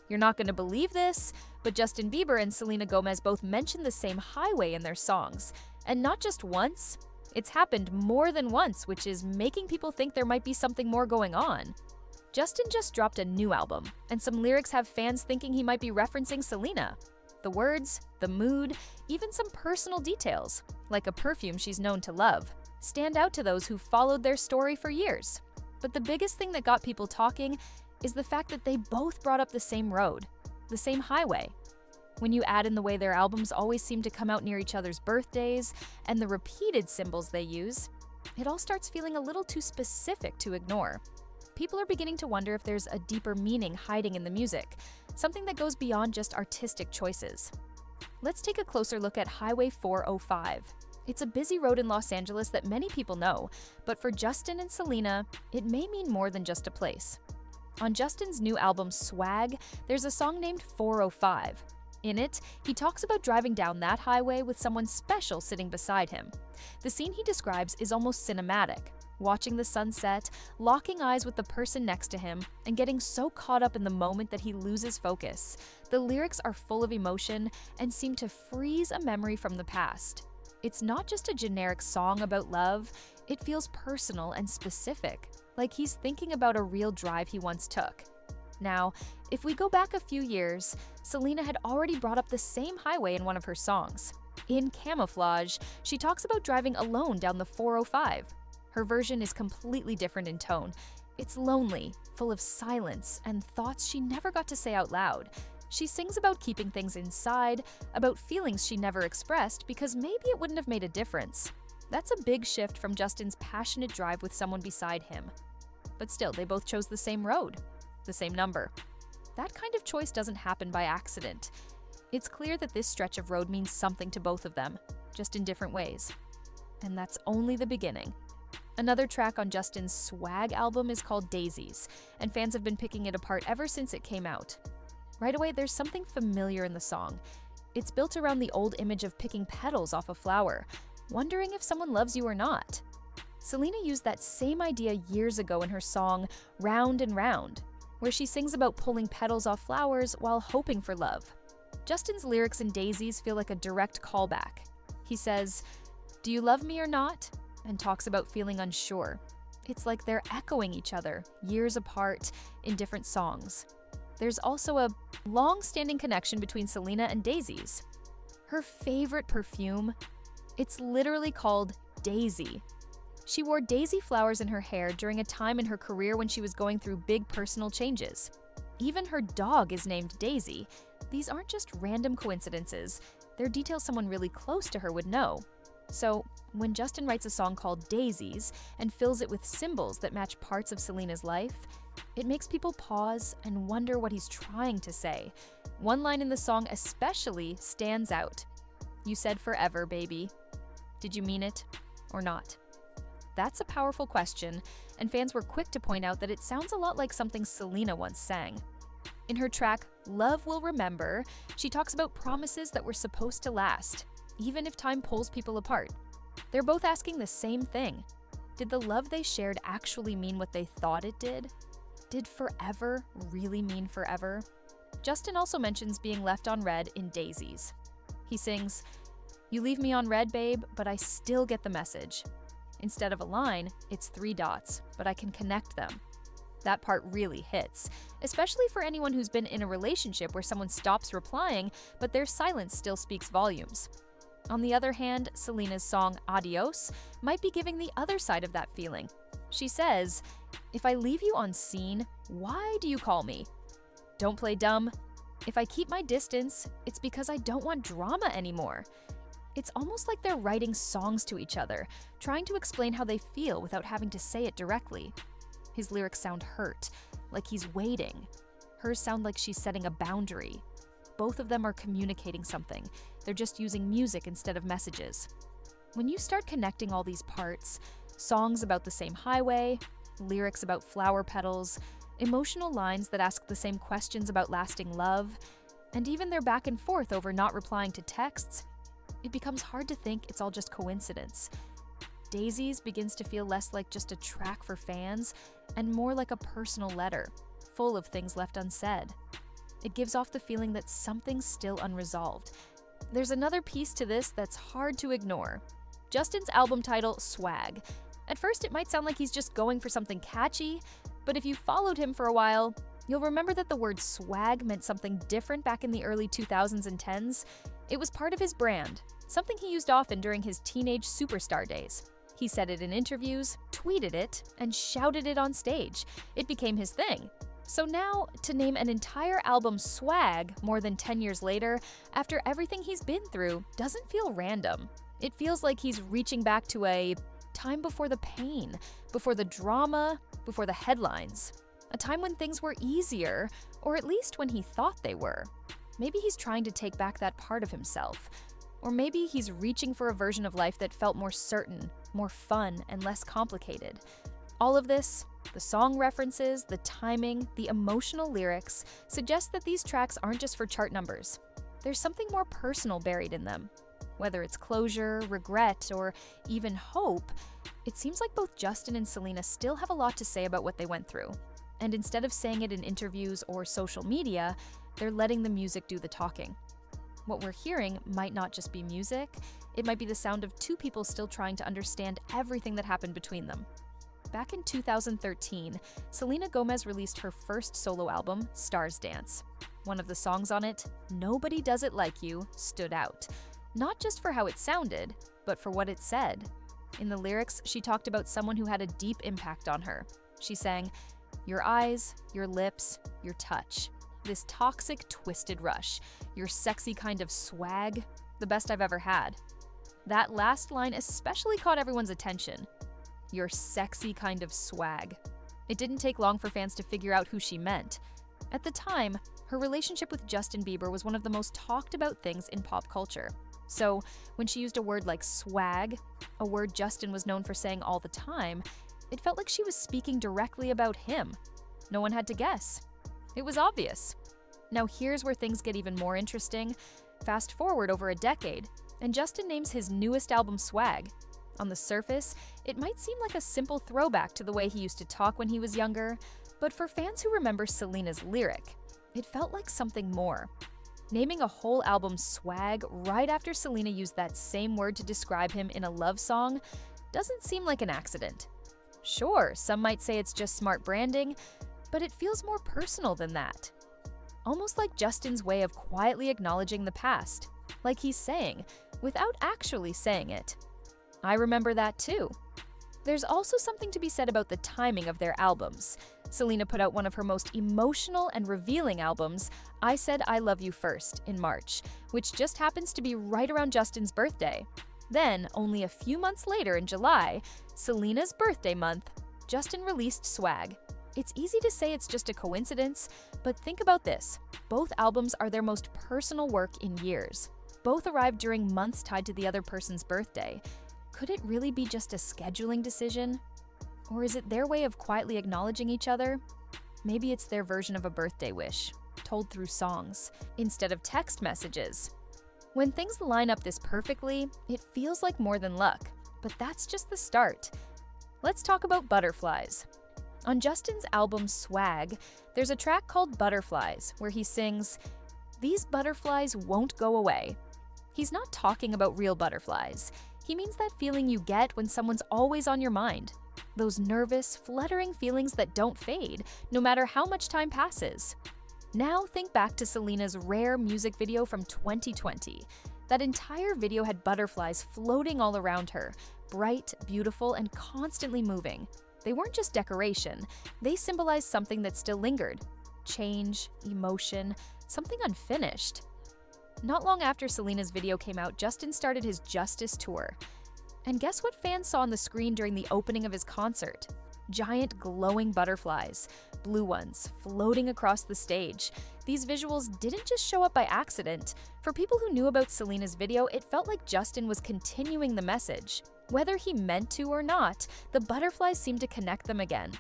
You're not going to believe this, but Justin Bieber and Selena Gomez both mention the same highway in their songs. And not just once, it's happened more than once, which is making people think there might be something more going on. Justin just dropped a new album, and some lyrics have fans thinking he might be referencing Selena. The words, the mood, even some personal details, like a perfume she's known to love, stand out to those who followed their story for years. But the biggest thing that got people talking is the fact that they both brought up the same road, the same highway. When you add in the way their albums always seem to come out near each other's birthdays and the repeated symbols they use, it all starts feeling a little too specific to ignore. People are beginning to wonder if there's a deeper meaning hiding in the music, something that goes beyond just artistic choices. Let's take a closer look at Highway 405. It's a busy road in Los Angeles that many people know, but for Justin and Selena, it may mean more than just a place. On Justin's new album Swag, there's a song named 405. In it, he talks about driving down that highway with someone special sitting beside him. The scene he describes is almost cinematic, watching the sunset, locking eyes with the person next to him, and getting so caught up in the moment that he loses focus. The lyrics are full of emotion and seem to freeze a memory from the past. It's not just a generic song about love, it feels personal and specific, like he's thinking about a real drive he once took. Now, if we go back a few years, Selena had already brought up the same highway in one of her songs. In Camouflage, she talks about driving alone down the 405. Her version is completely different in tone. It's lonely, full of silence, and thoughts she never got to say out loud. She sings about keeping things inside, about feelings she never expressed because maybe it wouldn't have made a difference. That's a big shift from Justin's passionate drive with someone beside him. But still, they both chose the same road, the same number. That kind of choice doesn't happen by accident. It's clear that this stretch of road means something to both of them, just in different ways. And that's only the beginning. Another track on Justin's Swag album is called Daisies, and fans have been picking it apart ever since it came out. Right away, there's something familiar in the song. It's built around the old image of picking petals off a flower, wondering if someone loves you or not. Selena used that same idea years ago in her song Round and Round, where she sings about pulling petals off flowers while hoping for love. Justin's lyrics in Daisies feel like a direct callback. He says, "Do you love me or not?" and talks about feeling unsure. It's like they're echoing each other, years apart, in different songs. There's also a long-standing connection between Selena and Daisies. Her favorite perfume, it's literally called Daisy. She wore daisy flowers in her hair during a time in her career when she was going through big personal changes. Even her dog is named Daisy. These aren't just random coincidences. They're details someone really close to her would know. So, when Justin writes a song called Daisies and fills it with symbols that match parts of Selena's life, it makes people pause and wonder what he's trying to say. One line in the song especially stands out. "You said forever, baby. Did you mean it or not?" That's a powerful question, and fans were quick to point out that it sounds a lot like something Selena once sang. In her track, Love Will Remember, she talks about promises that were supposed to last, even if time pulls people apart. They're both asking the same thing. Did the love they shared actually mean what they thought it did? Did forever really mean forever? Justin also mentions being left on red in Daisies. He sings, "You leave me on red, babe, but I still get the message. Instead of a line, it's 3 dots, but I can connect them." That part really hits, especially for anyone who's been in a relationship where someone stops replying, but their silence still speaks volumes. On the other hand, Selena's song Adios might be giving the other side of that feeling. She says, "If I leave you on scene, why do you call me? Don't play dumb. If I keep my distance, it's because I don't want drama anymore." It's almost like they're writing songs to each other, trying to explain how they feel without having to say it directly. His lyrics sound hurt, like he's waiting. Hers sound like she's setting a boundary. Both of them are communicating something. They're just using music instead of messages. When you start connecting all these parts, songs about the same highway, lyrics about flower petals, emotional lines that ask the same questions about lasting love, and even their back and forth over not replying to texts, it becomes hard to think it's all just coincidence. Daisies begins to feel less like just a track for fans and more like a personal letter, full of things left unsaid. It gives off the feeling that something's still unresolved. There's another piece to this that's hard to ignore. Justin's album title, Swag. At first, it might sound like he's just going for something catchy, but if you followed him for a while, you'll remember that the word swag meant something different back in the early 2000s and 10s. It was part of his brand, something he used often during his teenage superstar days. He said it in interviews, tweeted it, and shouted it on stage. It became his thing. So now, to name an entire album Swag more than 10 years later, after everything he's been through, doesn't feel random. It feels like he's reaching back to a time before the pain, before the drama, before the headlines. A time when things were easier, or at least when he thought they were. Maybe he's trying to take back that part of himself. Or maybe he's reaching for a version of life that felt more certain, more fun, and less complicated. All of this, the song references, the timing, the emotional lyrics, suggest that these tracks aren't just for chart numbers. There's something more personal buried in them. Whether it's closure, regret, or even hope, it seems like both Justin and Selena still have a lot to say about what they went through. And instead of saying it in interviews or social media, they're letting the music do the talking. What we're hearing might not just be music, it might be the sound of two people still trying to understand everything that happened between them. Back in 2013, Selena Gomez released her first solo album, Stars Dance. One of the songs on it, Nobody Does It Like You, stood out. Not just for how it sounded, but for what it said. In the lyrics, she talked about someone who had a deep impact on her. She sang, "Your eyes, your lips, your touch. This toxic, twisted rush. Your sexy kind of swag. The best I've ever had." That last line especially caught everyone's attention. Your sexy kind of swag. It didn't take long for fans to figure out who she meant. At the time, her relationship with Justin Bieber was one of the most talked about things in pop culture. So, when she used a word like swag, a word Justin was known for saying all the time, it felt like she was speaking directly about him. No one had to guess. It was obvious. Now here's where things get even more interesting. Fast forward over a decade, and Justin names his newest album Swag. On the surface, it might seem like a simple throwback to the way he used to talk when he was younger, but for fans who remember Selena's lyric, it felt like something more. Naming a whole album Swag right after Selena used that same word to describe him in a love song doesn't seem like an accident. Sure, some might say it's just smart branding, but it feels more personal than that. Almost like Justin's way of quietly acknowledging the past, like he's saying, without actually saying it. I remember that too. There's also something to be said about the timing of their albums. Selena put out one of her most emotional and revealing albums, I Said I Love You First, in March, which just happens to be right around Justin's birthday. Then, only a few months later in July, Selena's birthday month, Justin released Swag. It's easy to say it's just a coincidence, but think about this. Both albums are their most personal work in years. Both arrived during months tied to the other person's birthday. Could it really be just a scheduling decision? Or is it their way of quietly acknowledging each other? Maybe it's their version of a birthday wish, told through songs, instead of text messages. When things line up this perfectly, it feels like more than luck, but that's just the start. Let's talk about Butterflies. On Justin's album Swag, there's a track called Butterflies, where he sings, "These butterflies won't go away." He's not talking about real butterflies. He means that feeling you get when someone's always on your mind. Those nervous, fluttering feelings that don't fade, no matter how much time passes. Now think back to Selena's Rare music video from 2020. That entire video had butterflies floating all around her, bright, beautiful, and constantly moving. They weren't just decoration, they symbolized something that still lingered. Change, emotion, something unfinished. Not long after Selena's video came out, Justin started his Justice tour. And guess what fans saw on the screen during the opening of his concert? Giant glowing butterflies, blue ones, floating across the stage. These visuals didn't just show up by accident. For people who knew about Selena's video, it felt like Justin was continuing the message. Whether he meant to or not, the butterflies seemed to connect them again.